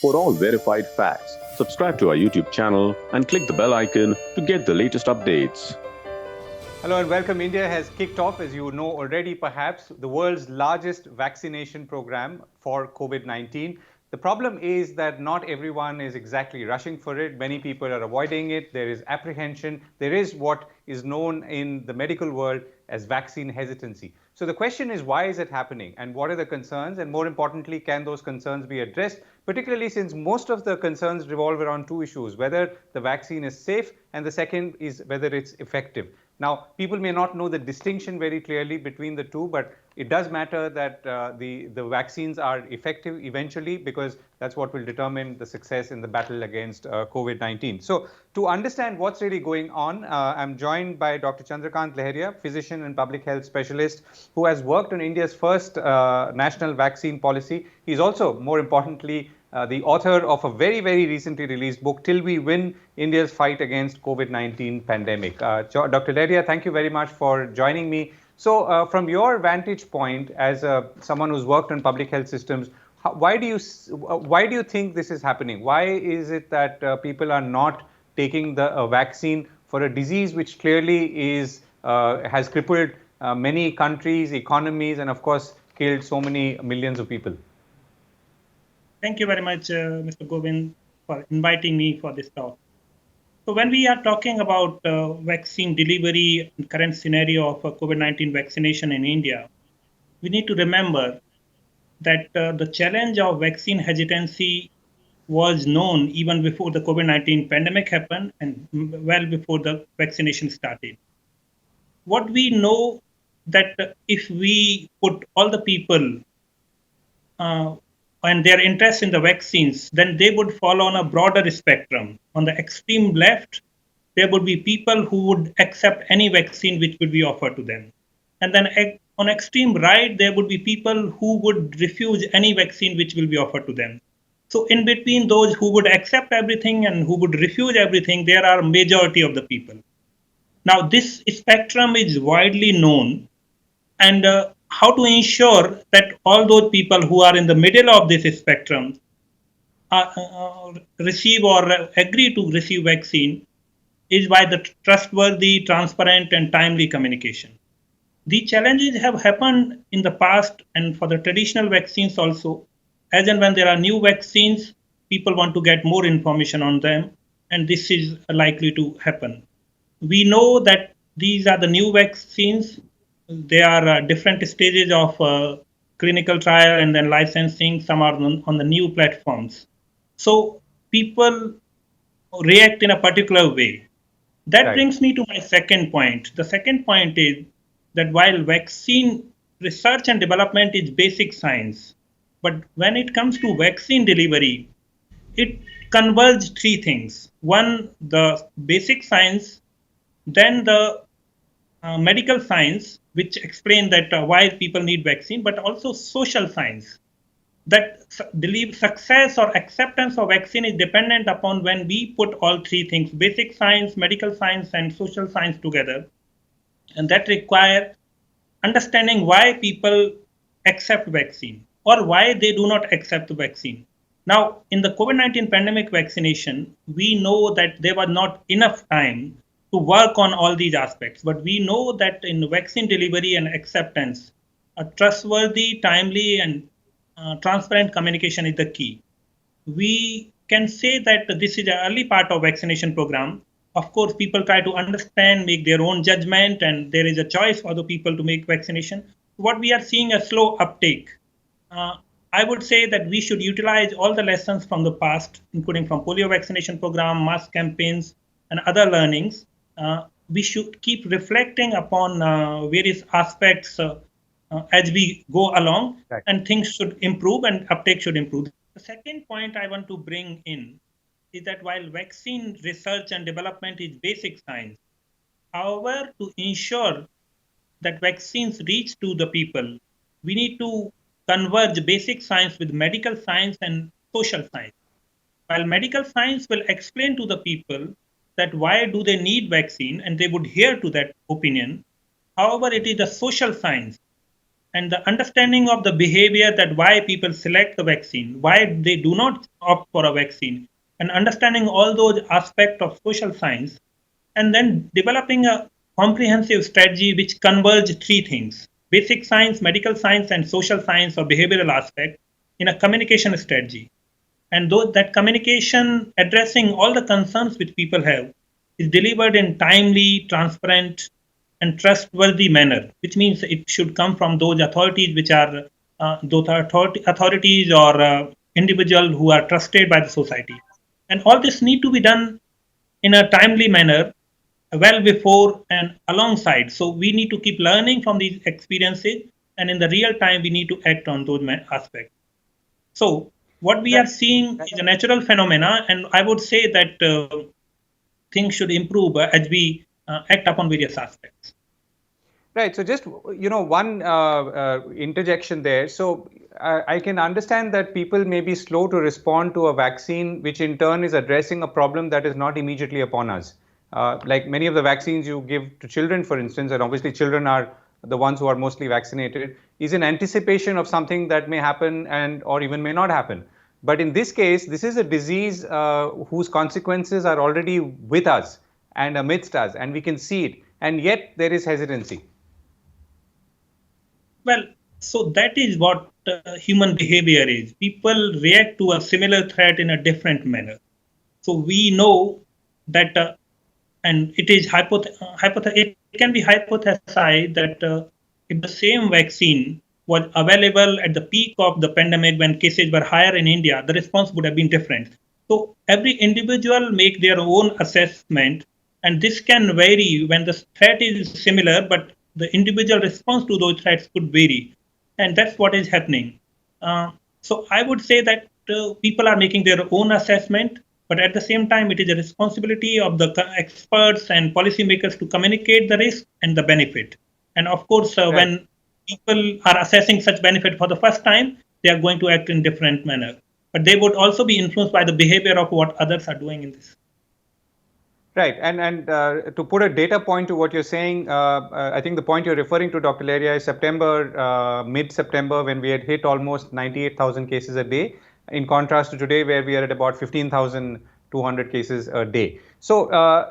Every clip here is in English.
For all verified facts, subscribe to our YouTube channel and click the bell icon to get the latest updates. Hello and welcome. India has kicked off, as you know already perhaps, the world's largest vaccination program for COVID-19. The problem is that not everyone is exactly rushing for it. Many people are avoiding it. There is apprehension. There is what is known in the medical world as vaccine hesitancy. So the question is, why is it happening and what are the concerns? And more importantly, can those concerns be addressed? Particularly since most of the concerns revolve around two issues: whether the vaccine is safe, and the second is whether it's effective. Now, people may not know the distinction very clearly between the two, but it does matter that the vaccines are effective eventually, because that's what will determine the success in the battle against COVID-19. So, to understand what's really going on, I'm joined by Dr. Chandrakant Leheria, physician and public health specialist, who has worked on India's first national vaccine policy. He's also, more importantly, the author of a very, very recently released book, Till We Win, India's Fight Against COVID-19 Pandemic. Dr. Leheria, thank you very much for joining me. So from your vantage point as someone who's worked on public health systems, why do you think this is happening? Why is it that people are not taking the vaccine for a disease which clearly has crippled many countries, economies, and of course killed so many millions of people? Thank you very much, Mr. Govind, for inviting me for this talk. So when we are talking about vaccine delivery and current scenario of COVID-19 vaccination in India, we need to remember that the challenge of vaccine hesitancy was known even before the COVID-19 pandemic happened and well before the vaccination started. What we know that if we put all the people and their interest in the vaccines, then they would fall on a broader spectrum. On the extreme left, there would be people who would accept any vaccine which would be offered to them. And then on extreme right, there would be people who would refuse any vaccine which will be offered to them. So in between those who would accept everything and who would refuse everything, there are a majority of the people. Now, this spectrum is widely known, and how to ensure that all those people who are in the middle of this spectrum receive or agree to receive vaccine is by the trustworthy, transparent, and timely communication. The challenges have happened in the past and for the traditional vaccines also. As and when there are new vaccines, people want to get more information on them, and this is likely to happen. We know that these are the new vaccines. There are different stages of clinical trial and then licensing. Some are on the new platforms. So people react in a particular way. That brings me to my second point. The second point is that while vaccine research and development is basic science, but when it comes to vaccine delivery, it converges three things. One, the basic science, then the medical science, which explain that why people need vaccine, but also social science. That success or acceptance of vaccine is dependent upon when we put all three things, basic science, medical science, and social science together. And that require understanding why people accept vaccine or why they do not accept the vaccine. Now, in the COVID-19 pandemic vaccination, we know that there was not enough time to work on all these aspects. But we know that in vaccine delivery and acceptance, a trustworthy, timely, and transparent communication is the key. We can say that this is an early part of vaccination program. Of course, people try to understand, make their own judgment, and there is a choice for the people to make vaccination. What we are seeing a slow uptake. I would say that we should utilize all the lessons from the past, including from polio vaccination program, mass campaigns, and other learnings. We should keep reflecting upon various aspects as we go along, and things should improve and uptake should improve. The second point I want to bring in is that while vaccine research and development is basic science, however, to ensure that vaccines reach to the people, we need to converge basic science with medical science and social science. While medical science will explain to the people that why do they need vaccine, and they would adhere to that opinion. However, it is the social science and the understanding of the behavior that why people select the vaccine, why they do not opt for a vaccine, and understanding all those aspects of social science, and then developing a comprehensive strategy which converge three things: basic science, medical science, and social science or behavioral aspect in a communication strategy. And though that communication addressing all the concerns which people have is delivered in timely, transparent, and trustworthy manner, which means it should come from those authorities which are authorities or individual who are trusted by the society. And all this need to be done in a timely manner, well before and alongside. So we need to keep learning from these experiences, and in the real time we need to act on those aspects. So what we are seeing is a natural phenomena, and I would say that things should improve as we act upon various aspects. Right. So just, one interjection there. So I can understand that people may be slow to respond to a vaccine, which in turn is addressing a problem that is not immediately upon us. Like many of the vaccines you give to children, for instance, and obviously children are the ones who are mostly vaccinated, is in anticipation of something that may happen and or even may not happen. But in this case, this is a disease whose consequences are already with us and amidst us, and we can see it. And yet there is hesitancy. Well, so that is what human behavior is. People react to a similar threat in a different manner. So we know that, and it is it can be hypothesized that if the same vaccine was available at the peak of the pandemic when cases were higher in India, the response would have been different. So every individual make their own assessment, and this can vary when the threat is similar, but the individual response to those threats could vary, and that's what is happening. So I would say that people are making their own assessment, but at the same time, it is a responsibility of the experts and policymakers to communicate the risk and the benefit. And of course, right, when people are assessing such benefit for the first time, they are going to act in different manner. But they would also be influenced by the behavior of what others are doing in this. Right, and to put a data point to what you're saying, I think the point you're referring to, Dr. Leria, is September, mid-September, when we had hit almost 98,000 cases a day, in contrast to today, where we are at about 15,200 cases a day. So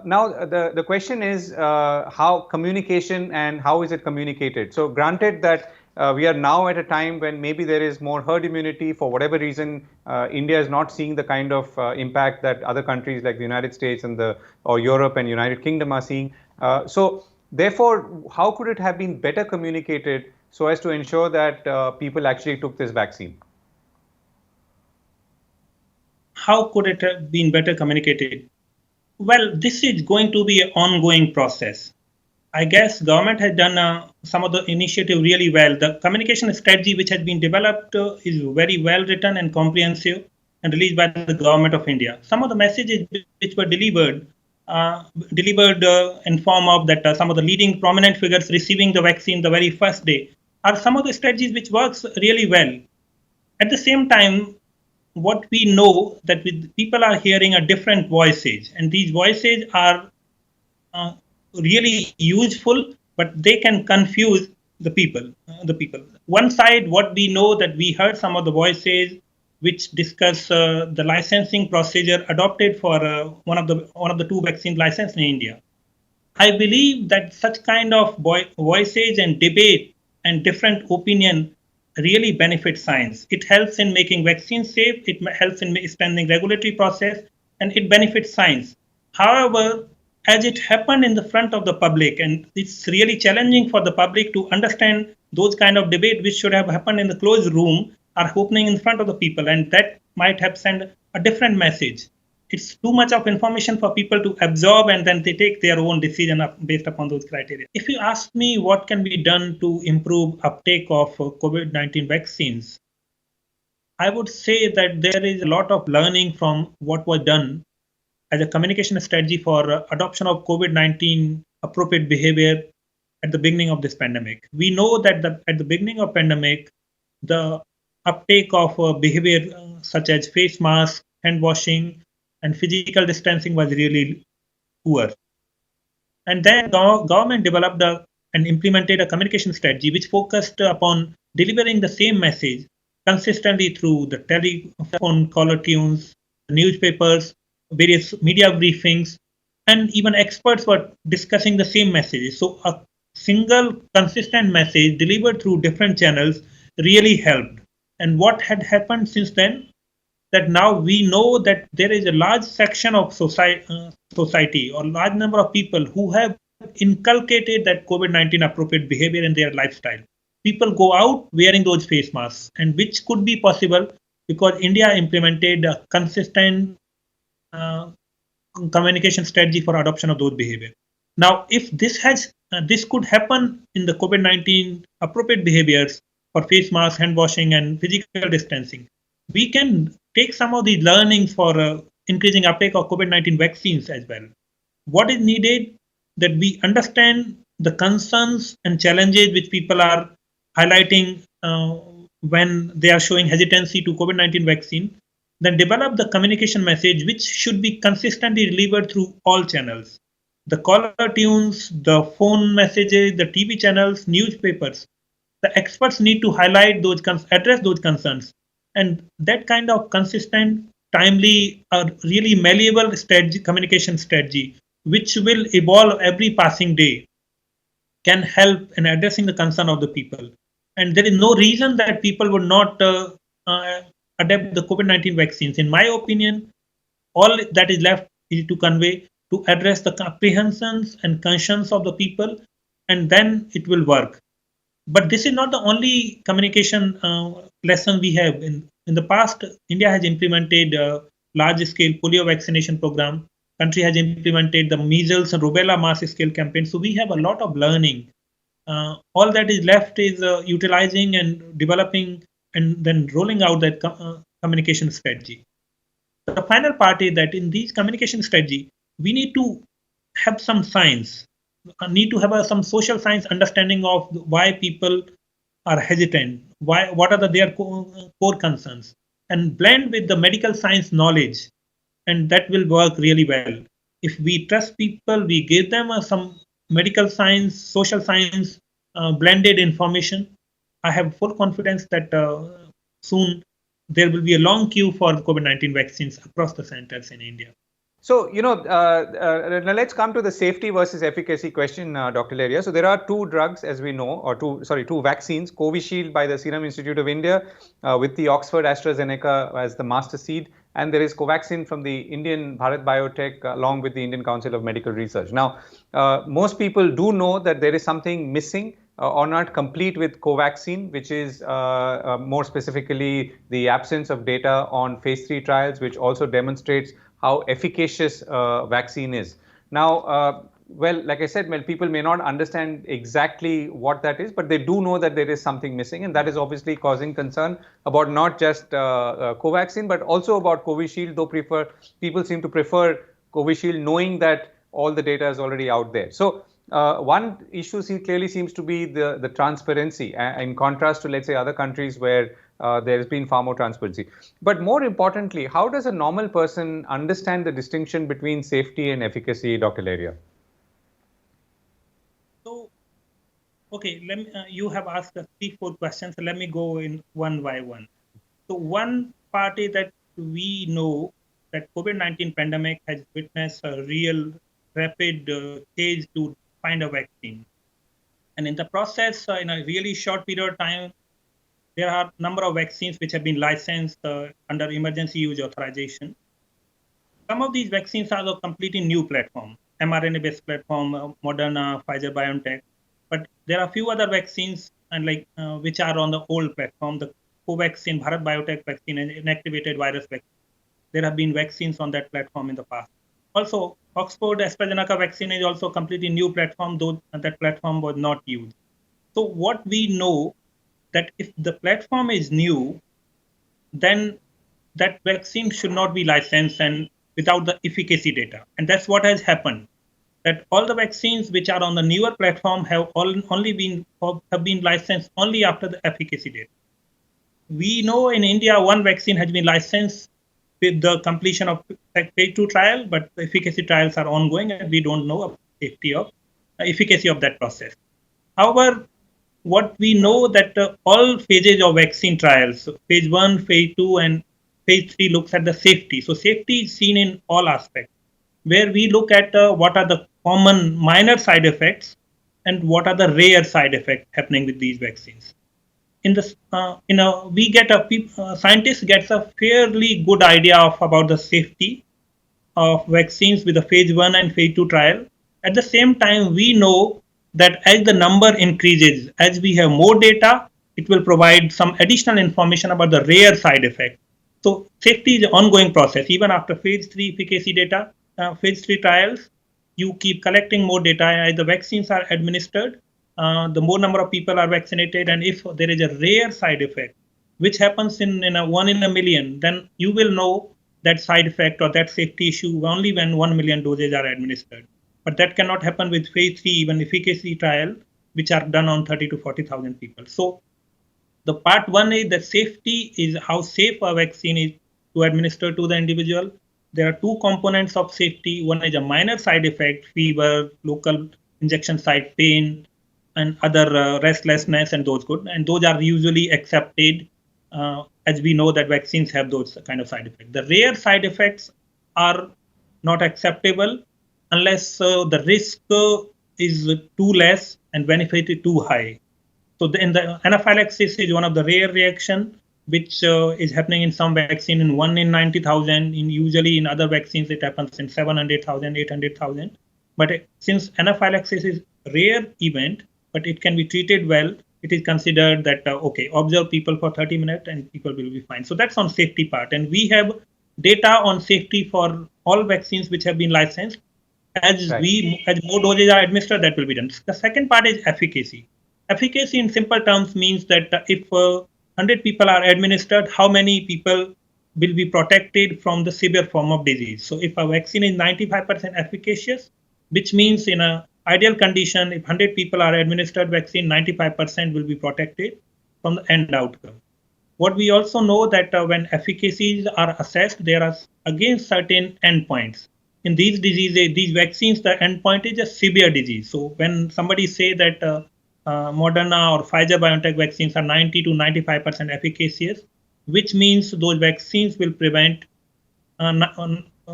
now the question is how communication and how is it communicated? So granted that we are now at a time when maybe there is more herd immunity. For whatever reason, India is not seeing the kind of impact that other countries like the United States and or Europe and United Kingdom are seeing. So therefore, how could it have been better communicated so as to ensure that people actually took this vaccine? How could it have been better communicated? Well, this is going to be an ongoing process. I guess government has done some of the initiative really well. The communication strategy which has been developed is very well written and comprehensive and released by the government of India. Some of the messages which were delivered in form of that some of the leading prominent figures receiving the vaccine the very first day are some of the strategies which works really well. At the same time, what we know that people are hearing a different voices, and these voices are really useful, but they can confuse the people. One side, what we know that we heard some of the voices which discuss the licensing procedure adopted for one of the two vaccine licensed in India. I believe that such kind of voices and debate and different opinion really benefit science. It helps in making vaccines safe. It helps in extending regulatory process, and it benefits science. However, as it happened in the front of the public, and it's really challenging for the public to understand those kind of debate which should have happened in the closed room are happening in front of the people, and that might have sent a different message. It's too much of information for people to absorb, and then they take their own decision based upon those criteria. If you ask me what can be done to improve uptake of COVID-19 vaccines, I would say that there is a lot of learning from what was done as a communication strategy for adoption of COVID-19 appropriate behavior at the beginning of this pandemic. We know that at the beginning of pandemic, the uptake of behavior such as face mask, hand washing, and physical distancing was really poor. And then government developed a and implemented a communication strategy which focused upon delivering the same message consistently through the telephone caller tunes, newspapers, various media briefings, and even experts were discussing the same messages. So a single consistent message delivered through different channels really helped. And what had happened since then? That now we know that there is a large section of society or large number of people who have inculcated that COVID-19 appropriate behavior in their lifestyle. People go out wearing those face masks, and which could be possible because India implemented a consistent communication strategy for adoption of those behavior. Now, if this could happen in the COVID-19 appropriate behaviors for face mask, hand washing, and physical distancing, we can take some of these learnings for increasing uptake of COVID-19 vaccines as well. What is needed that we understand the concerns and challenges which people are highlighting when they are showing hesitancy to COVID-19 vaccine, then develop the communication message which should be consistently delivered through all channels. The caller tunes, the phone messages, the TV channels, newspapers. The experts need to highlight those, address those concerns. And that kind of consistent, timely, really malleable strategy, communication strategy, which will evolve every passing day, can help in addressing the concern of the people. And there is no reason that people would not adapt the COVID-19 vaccines. In my opinion, all that is left is to convey, to address the apprehensions and concerns of the people, and then it will work. But this is not the only communication lesson we have. In the past, India has implemented a large-scale polio vaccination program. Country has implemented the measles and rubella mass-scale campaign. So we have a lot of learning. All that is left is utilizing and developing and then rolling out that communication strategy. The final part is that in these communication strategy, we need to have some science. Need to have some social science understanding of why people are hesitant, what are their core concerns, and blend with the medical science knowledge, and that will work really well. If we trust people, we give them some medical science, social science, blended information. I have full confidence that soon there will be a long queue for COVID-19 vaccines across the centers in India. So, now let's come to the safety versus efficacy question, Dr. Leria. So there are two drugs, as we know, or two vaccines, Covishield by the Serum Institute of India with the Oxford AstraZeneca as the master seed, and there is Covaxin from the Indian Bharat Biotech along with the Indian Council of Medical Research. Now, most people do know that there is something missing or not complete with Covaxin, which is more specifically the absence of data on phase 3 trials, which also demonstrates how efficacious vaccine is. Now, well, like I said, people may not understand exactly what that is, but they do know that there is something missing, and that is obviously causing concern about not just Covaxin, but also about Covishield, though people seem to prefer Covishield knowing that all the data is already out there. So one issue clearly seems to be the transparency, in contrast to, let's say, other countries where there has been far more transparency. But more importantly, how does a normal person understand the distinction between safety and efficacy, Dr. Leria? So, okay, you have asked 3-4 questions. So let me go in one by one. So one part is that we know that COVID-19 pandemic has witnessed a real rapid change to find a vaccine. And in the process, in a really short period of time, there are a number of vaccines which have been licensed under emergency use authorization. Some of these vaccines are a completely new platform, mRNA-based platform, Moderna, Pfizer, BioNTech. But there are a few other vaccines which are on the old platform, the Covaxin, Bharat Biotech vaccine, and inactivated virus vaccine. There have been vaccines on that platform in the past. Also, Oxford AstraZeneca vaccine is also a completely new platform, though that platform was not used. So what we know that if the platform is new, then that vaccine should not be licensed and without the efficacy data. And that's what has happened. That all the vaccines which are on the newer platform have been licensed only after the efficacy data. We know in India one vaccine has been licensed with the completion of phase 2 trial, but the efficacy trials are ongoing and we don't know the efficacy of that process. However, what we know that all phases of vaccine trials, so phase 1, phase 2, and phase 3 looks at the safety. So safety is seen in all aspects, where we look at what are the common minor side effects and what are the rare side effects happening with these vaccines. In this, we get scientist gets a fairly good idea of about the safety of vaccines with the phase 1 and phase 2 trial. At the same time, we know that as the number increases, as we have more data, it will provide some additional information about the rare side effect. So safety is an ongoing process. Even after phase 3 efficacy data, phase 3 trials, you keep collecting more data as the vaccines are administered. The more number of people are vaccinated, and if there is a rare side effect, which happens in a 1 in a million, then you will know that side effect or that safety issue only when 1 million doses are administered. But that cannot happen with phase 3, even efficacy trial, which are done on 30 to 40,000 people. So the part 1 is the safety, is how safe a vaccine is to administer to the individual. There are two components of safety. One is a minor side effect, fever, local injection site pain, and other restlessness, and those good. And those are usually accepted, as we know that vaccines have those kind of side effects. The rare side effects are not acceptable unless the risk is too less and benefit is too high. So in the anaphylaxis is one of the rare reaction which is happening in some vaccine in 1 in 90,000. In usually in other vaccines it happens in 700,000, 800,000. But since anaphylaxis is rare event, but it can be treated well, it is considered that okay, observe people for 30 minutes and people will be fine. So that's on safety part, and we have data on safety for all vaccines which have been licensed. As more doses are administered, that will be done. The second part is efficacy. Efficacy in simple terms means that if 100 people are administered, how many people will be protected from the severe form of disease. So if a vaccine is 95% efficacious, which means in a ideal condition, if 100 people are administered vaccine, 95% will be protected from the end outcome. What we also know that when efficacies are assessed, there are again certain endpoints. In these diseases, these vaccines, the endpoint is a severe disease. So when somebody say that Moderna or Pfizer BioNTech vaccines are 90 to 95% efficacious, which means those vaccines will prevent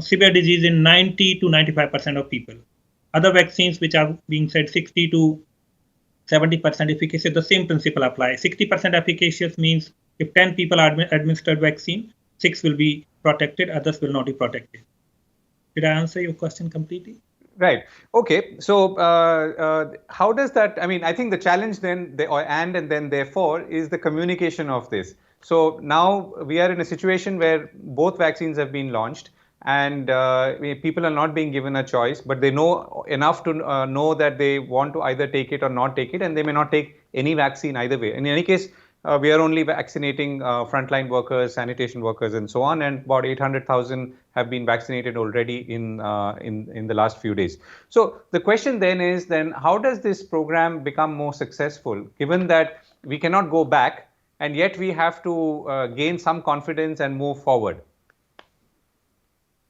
severe disease in 90 to 95% of people. Other vaccines which are being said 60 to 70% efficacy, the same principle applies. 60% efficacious means if 10 people are administered vaccine, 6 will be protected, others will not be protected. Did I answer your question completely? Right. Okay. So how does that, I mean, I think the challenge then, and then therefore, is the communication of this. So now we are in a situation where both vaccines have been launched, and people are not being given a choice, but they know enough to know that they want to either take it or not take it, and they may not take any vaccine either way. In any case, we are only vaccinating frontline workers, sanitation workers, and so on, and about 800,000 have been vaccinated already in the last few days. So the question then is, how does this program become more successful, given that we cannot go back, and yet we have to gain some confidence and move forward?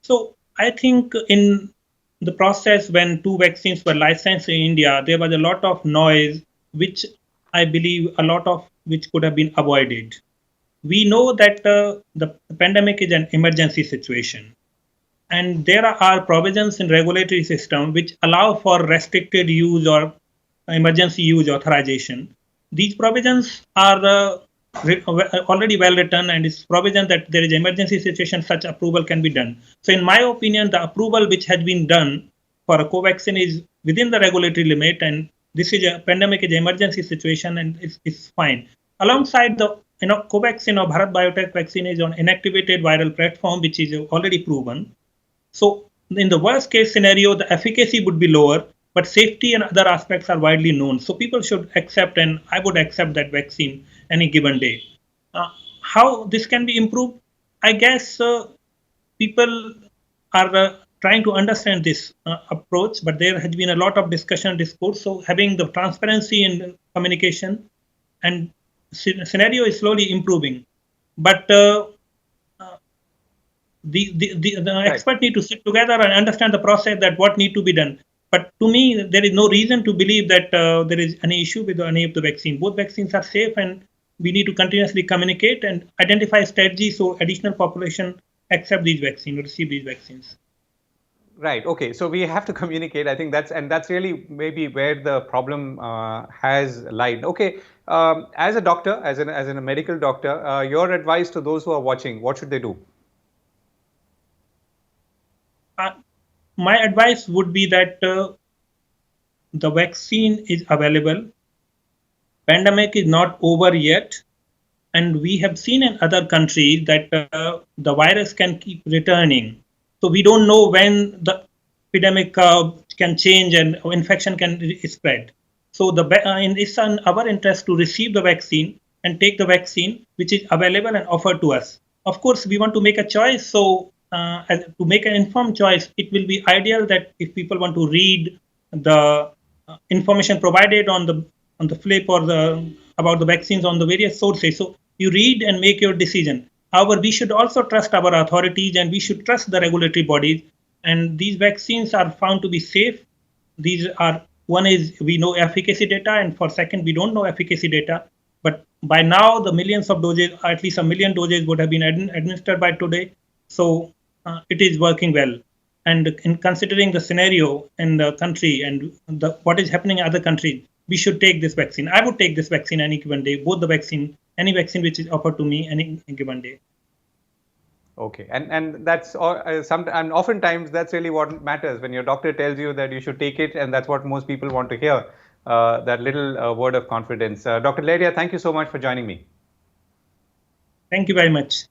So I think in the process when two vaccines were licensed in India, there was a lot of noise, which I believe a lot of which could have been avoided. We know that the pandemic is an emergency situation, and there are provisions in regulatory system which allow for restricted use or emergency use authorization. These provisions are already well written, and it's provision that there is emergency situation, such approval can be done. So in my opinion, the approval which has been done for a Covaxin is within the regulatory limit, and this is a pandemic is an emergency situation, and it's fine. Alongside the Covaxin or Bharat Biotech vaccine is on inactivated viral platform, which is already proven. So in the worst case scenario, the efficacy would be lower, but safety and other aspects are widely known. So people should accept, and I would accept that vaccine any given day. How this can be improved? I guess people are trying to understand this approach, but there has been a lot of discussion, discourse. So having the transparency in communication and scenario is slowly improving. But the expert need to sit together and understand the process that what need to be done. But to me, there is no reason to believe that there is any issue with any of the vaccine. Both vaccines are safe, and we need to continuously communicate and identify strategies so additional population accept these vaccines, receive these vaccines. Right. Okay. So we have to communicate. I think that's really maybe where the problem has lied. Okay. As a doctor, as a medical doctor, your advice to those who are watching, what should they do? My advice would be that the vaccine is available. Pandemic is not over yet, and we have seen in other countries that the virus can keep returning. So we don't know when the epidemic can change and infection can spread. So it's in our interest to receive the vaccine and take the vaccine which is available and offered to us. Of course, we want to make a choice. So to make an informed choice, it will be ideal that if people want to read the information provided on the flip or about the vaccines on the various sources. So you read and make your decision. However, we should also trust our authorities and we should trust the regulatory bodies. And these vaccines are found to be safe. These are, one is we know efficacy data, and for second, we don't know efficacy data. But by now, the millions of doses, at least 1 million doses, would have been administered by today. So it is working well. And in considering the scenario in the country and what is happening in other countries, we should take this vaccine. I would take this vaccine any given day, both the vaccine, any vaccine which is offered to me any given day. Okay, and that's and oftentimes that's really what matters when your doctor tells you that you should take it, and that's what most people want to hear. That little word of confidence. Dr. Ledia, thank you so much for joining me. Thank you very much.